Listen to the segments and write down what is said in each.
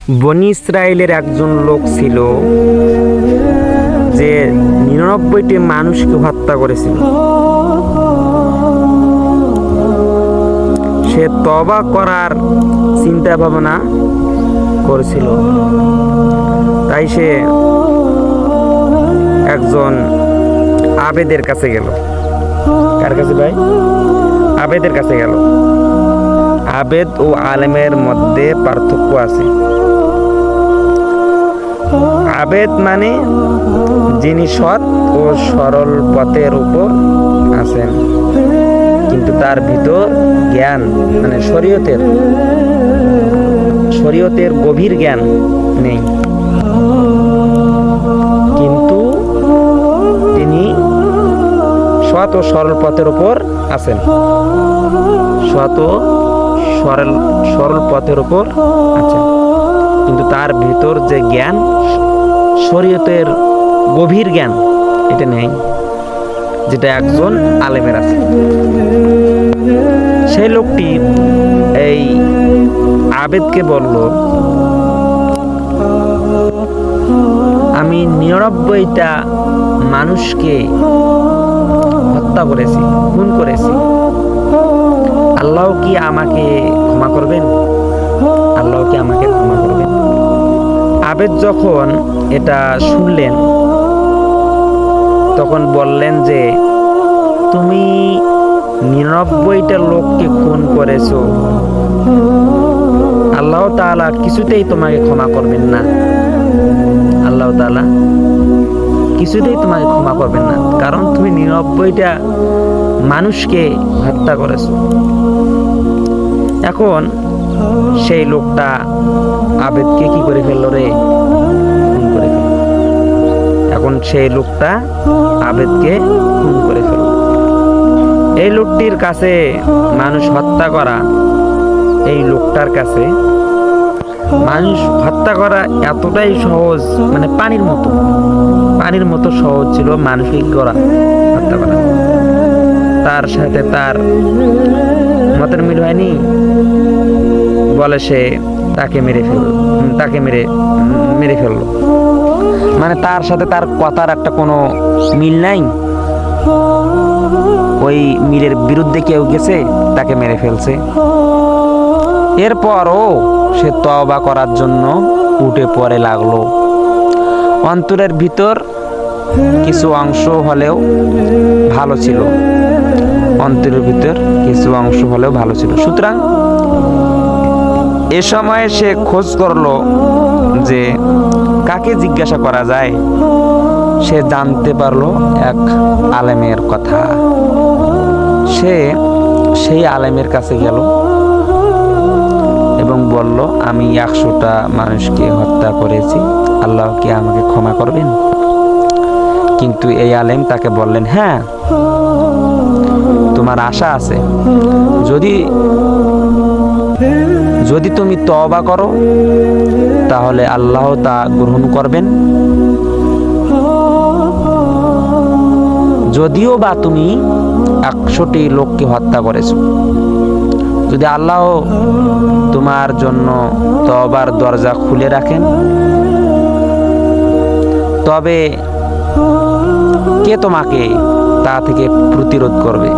বনি ইসরায়েলের একজন লোক ছিল যে ৯৯টি মানুষকে হত্যা করেছিল। সে তওবা করার চিন্তা ভাবনা করেছিল। তাই সে একজন আবেদের কাছে গেল। কার কাছে ভাই? আবেদের কাছে গেল। আবেদ ও আলেমের মধ্যে পার্থক্য আছে। আবেদ মানে যিনি সৎ ও সরল পথের উপর আছেন, কিন্তু তার ভিতর জ্ঞান মানে শরীয়তের গভীর জ্ঞান নেই, কিন্তু তিনি সৎ ও সরল পথের উপর আছেন। সৎ ও সরল পথের উপর আছেন, কিন্তু তার ভিতর যে জ্ঞান, শরীয়তের গভীর জ্ঞান, এটা নেই, যেটা একজন আলেমের আছে। সেই লোকটি এই আবেদকে বলল, আমি ৯৯টা মানুষকে হত্যা করেছি, খুন করেছি, আল্লাহ কি আমাকে ক্ষমা করবেন? আল্লাহ কি আমাকে ক্ষমা করবেন? আবেদ যখন এটা শুনলেন তখন বললেন যে, তুমি ৯৯টা লোককে খুন করেছো, আল্লাহ তাআলা কিছুতেই তোমাকে ক্ষমা করবেন না। আল্লাহ তাআলা কিছুতেই তোমাকে ক্ষমা করবেন না, কারণ তুমি ৯৯টা মানুষকে হত্যা করেছো। এখন সেই লোকটা আবেদকে কি করে ফেললো রে? খুন করে ফেলল। এখন সেই লোকটা আবেদকে খুন করে ফেলল। এই লোকটির কাছে মানুষ হত্যা করা, এই লোকটার কাছে মানুষ হত্যা করা এতটাই সহজ, মানে পানির মতো সহজ ছিল মানুষকে হত্যা করা। তার সাথে তার মতের মিল হয়নি বলে সে তাকে মেরে ফেললো। মানে তার সাথে তার কথার একটা কোনো মিল নাই, ওই মিলের বিরুদ্ধে কেউ গেছে, তাকে মেরে ফেলছে। এরপরও সে তওবা করার জন্য উঠে পড়ে লাগলো। অন্তরের ভিতর কিছু অংশ হলেও ভালো ছিল, সুতরাং এ সময় সে খোঁজ করলো যে কাকে জিজ্ঞাসা করা যায়। সে জানতে পারলো এক আলেমের কথা। সে সেই আলেমের কাছে গেল এবং বলল, আমি ১০০টা মানুষকে হত্যা করেছি, আল্লাহ কি আমাকে ক্ষমা করবেন? কিন্তু এই আলেম তাকে বললেন, হ্যাঁ, তোমার আশা আছে, যদি তুমি তওবা করো তাহলে আল্লাহ তা গ্রহণ করবেন। যদিও বা তুমি ১০০টি লোককে হত্যা করেছো, যদি আল্লাহ তোমার জন্য তওবার দরজা খুলে রাখেন, তবে কে তোমাকে তা থেকে প্রতিরোধ করবে?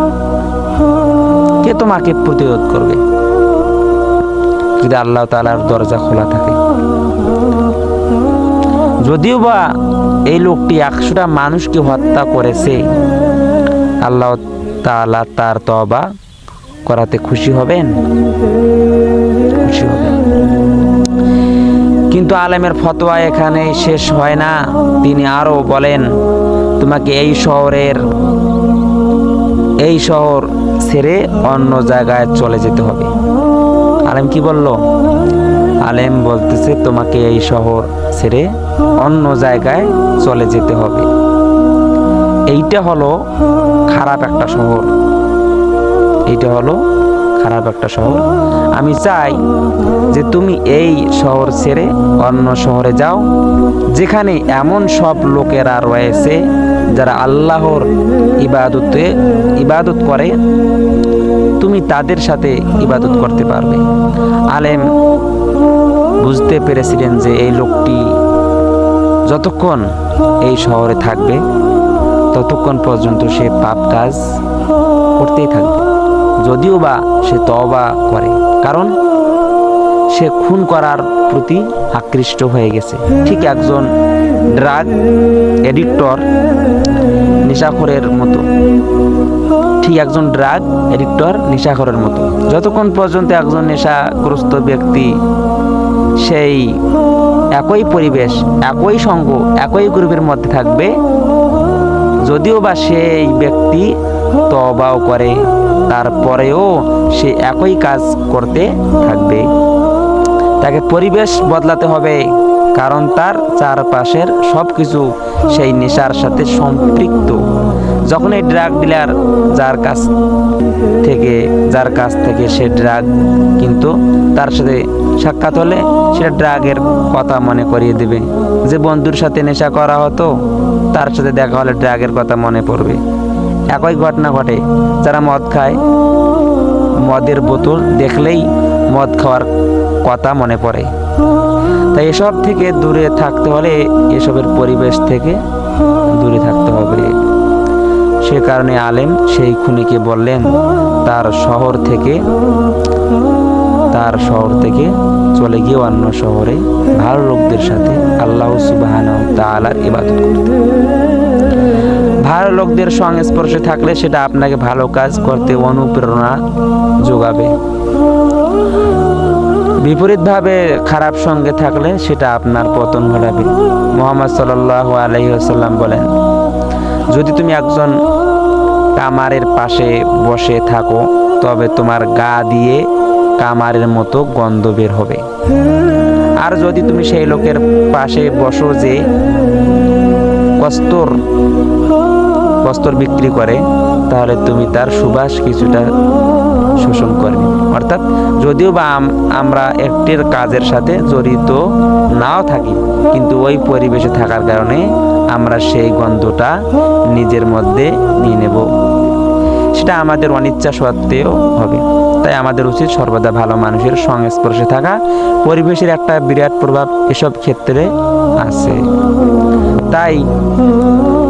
যদি আল্লাহ তাআলার দরজা খোলা থাকে। যদিও বা এই লোকটি ১০০টা মানুষকে হত্যা করেছে, আল্লাহ তাআলা তার তওবা করাতে খুশি হবেন। কিন্তু আলেমের ফতোয়া এখানে শেষ হয় না। তিনি আরো বলেন, তোমাকে এই শহর ছেড়ে অন্য জায়গায় চলে যেতে হবে। আলেম কি বলল? আলেম বলতেছে, তোমাকে এই শহর ছেড়ে অন্য জায়গায় চলে যেতে হবে। এইটা হলো খারাপ একটা শহর। আমি চাই যে তুমি এই শহর ছেড়ে অন্য শহরে যাও, যেখানে এমন সব লোকেরা রয়েছে যারা আল্লাহর ইবাদত করে, তুমি তাদের সাথে ইবাদত করতে পারবে। আলেম বুঝতে পেরেছিলেন যে এই লোকটি যতক্ষণ এই শহরে থাকবে ততক্ষণ পর্যন্ত সে পাপ কাজ করতেই থাকবে, যদিও বা সে তওবা করে, কারণ সে খুন করার প্রতি আকৃষ্ট হয়ে গেছে। ঠিক একজন ড্রাগ এডিক্টর নেশাখোরের মতো, যতক্ষণ পর্যন্ত একজন নেশাগ্রস্ত ব্যক্তি সেই একই পরিবেশ, একই সঙ্গ, একই গ্রুপের মধ্যে থাকবে, যদিও বা সেই ব্যক্তি তওবাও করে, তারপরেও সে একই কাজ করতে থাকবে। তাকে পরিবেশ বদলাতে হবে, কারণ তার চারপাশের সব কিছু সেই নেশার সাথে সম্পৃক্ত। যখন এই ড্রাগ ডিলার যার কাছ থেকে সে ড্রাগ কিন্তু তার সাথে সাক্ষাৎ হলে সেটা ড্রাগের কথা মনে করিয়ে দেবে। যে বন্ধুর সাথে নেশা করা হতো তার সাথে দেখা হলে ড্রাগের কথা মনে পড়বে। একই ঘটনা ঘটে যারা মদ খায়, মদের বোতল দেখলেই মদ খাওয়ার কথা মনে পড়ে। তাই এসব থেকে দূরে থাকতে হলে এসবের পরিবেশ থেকে দূরে থাকতে হবে। সে কারণে আলেম সেই খুনিকে বললেন তার শহর থেকে চলে গিয়ে অন্য শহরে ভালো লোকদের সাথে আল্লাহ সুবহানাহু ওয়া তাআলার ইবাদত করতে। ভালো লোকদের সংস্পর্শে থাকলে সেটা আপনাকে ভালো কাজ করতে অনুপ্রেরণা যোগাবে। বিপরীতভাবে খারাপ সঙ্গে থাকলে সেটা আপনার পতন ঘটাবে। মুহাম্মদ সাল্লাল্লাহু আলাইহি ওয়াসাল্লাম বলেন, যদি তুমি একজন কামারের পাশে বসে থাকো তবে তোমার গা দিয়ে কামারের মতো গন্ধ বের হবে। আর যদি তুমি সেই লোকের পাশে বসো যে কস্তর বিক্রি করে, তাহলে তুমি তার সুবাস কিছুটা শোষণ করবে। অর্থাৎ যদিও বা আমরা একটির কাজের সাথে জড়িত নাও থাকি, কিন্তু ওই পরিবেশে থাকার কারণে আমরা সেই গন্ধটা নিজের মধ্যে নিয়ে নেব, সেটা আমাদের অনিচ্ছা সত্ত্বেও হবে। তাই আমাদের উচিত সর্বদা ভালো মানুষের সংস্পর্শে থাকা। পরিবেশের একটা বিরাট প্রভাব এসব ক্ষেত্রে আছে। তাই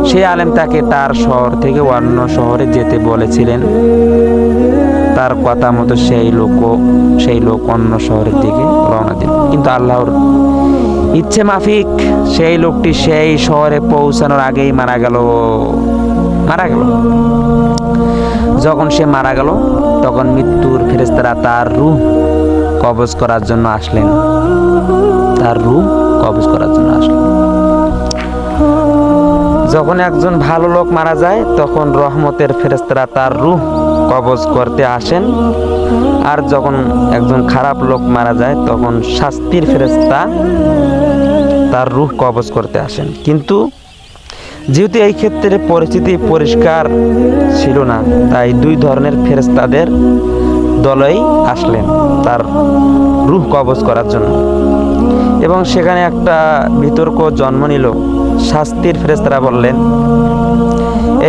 সেই আলেম তাকে তার শহর থেকে অন্য শহরে যেতে বলেছিলেন। তার কথা মতো সেই লোক অন্য শহরের দিকে রওনা দিল। কিন্তু আল্লাহর ইচ্ছে মাফিক সেই লোকটি সেই শহরে পৌঁছানোর আগেই মারা গেল। যখন সে মারা গেল তখন মৃত্যুর ফেরেশতারা তার রূহ কবজ করার জন্য আসলেন। যখন একজন ভালো লোক মারা যায় তখন রহমতের ফেরেশতারা তার রূহ কবজ করতে আসেন, আর যখন একজন খারাপ লোক মারা যায় তখন শাস্তির ফেরেশতা তার রূহ কবজ করতে আসেন। কিন্তু যেহেতু এই ক্ষেত্রে পরিস্থিতি পরিষ্কার ছিল না, তাই দুই ধরনের ফেরেশতাদের দলই আসলেন তার রূহ কবজ করার জন্য, এবং সেখানে একটা বিতর্ক জন্ম নিল। শাস্তির ফেরেশতারা বললেন,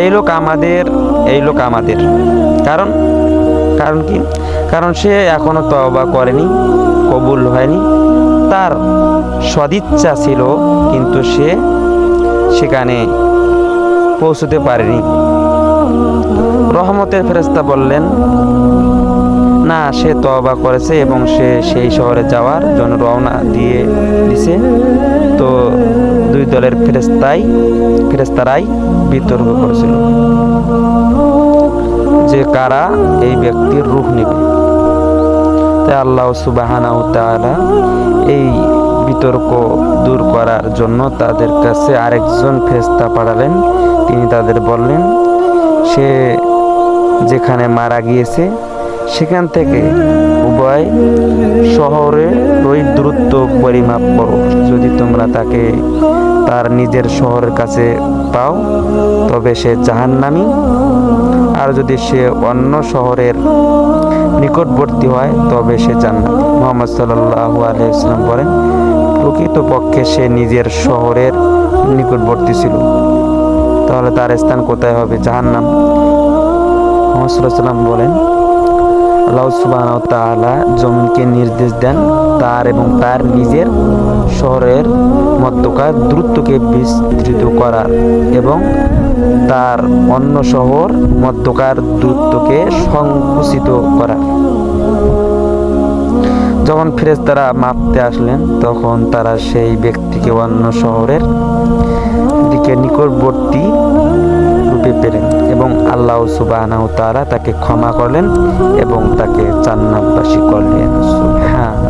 এই লোক আমাদের। কারণ কি? কারণ সে এখনো তওবা করেনি, কবুল হয়নি। তার সদিচ্ছা ছিল কিন্তু সে সেখানে পৌঁছতে পারেনি। রহমতের ফেরেশতা বললেন, না, সে তওবা করেছে এবং সে সেই শহরে যাওয়ার জন্য রওনা দিয়ে দিছে। তো দুই দলের ফেরেশতারাই বিতর্ক করেছিল যে কারা এই ব্যক্তির রূহ নেবে। তাই আল্লাহ সুবহানাহু ওয়া তাআলা এই বিতর্ক দূর করার জন্য তাদের কাছে আরেকজন ফেরেশতা পাঠালেন। তিনি তাদের বললেন, সে যেখানে মারা গিয়েছে সেখান থেকে উভয় শহরে ওই দূরত্ব পরিমাপ করো। যদি তোমরা তাকে তার নিজের শহরের কাছে পাও তবে সে জাহান্নামী, আর যদি সে অন্য শহরের নিকটবর্তী হয় তবে সে জান্নাতি। মুহাম্মদ সাল্লাল্লাহু আলাইহি ওয়াসাল্লাম বলেন, প্রকৃতপক্ষে সে নিজের শহরের নিকটবর্তী ছিল। তাহলে তার স্থান কোথায় হবে? জাহান্নাম। মুহাম্মদ সাল্লাল্লাহু আলাইহি ওয়াসাল্লাম বলেন, আল্লাহ সুবহানাহু ওয়া তাআলা জমিনকে নির্দেশ দেন তার এবং তার নিজের শহরের মধ্যকার দূরত্বকে বিস্তৃত করার এবং তার অন্য শহর মধ্যকার দূরত্বকে সংকুচিত করার। যখন ফেরেশতারা মাপতে আসলেন তখন তারা সেই ব্যক্তিকে অন্য শহরের দিকে নিকটবর্তী রূপে পেলেন এবং আল্লাহ সুবহানাহু ওয়া তাআলা তাকে ক্ষমা করলেন এবং তাকে জান্নাতবাসী করলেন। সুবহান।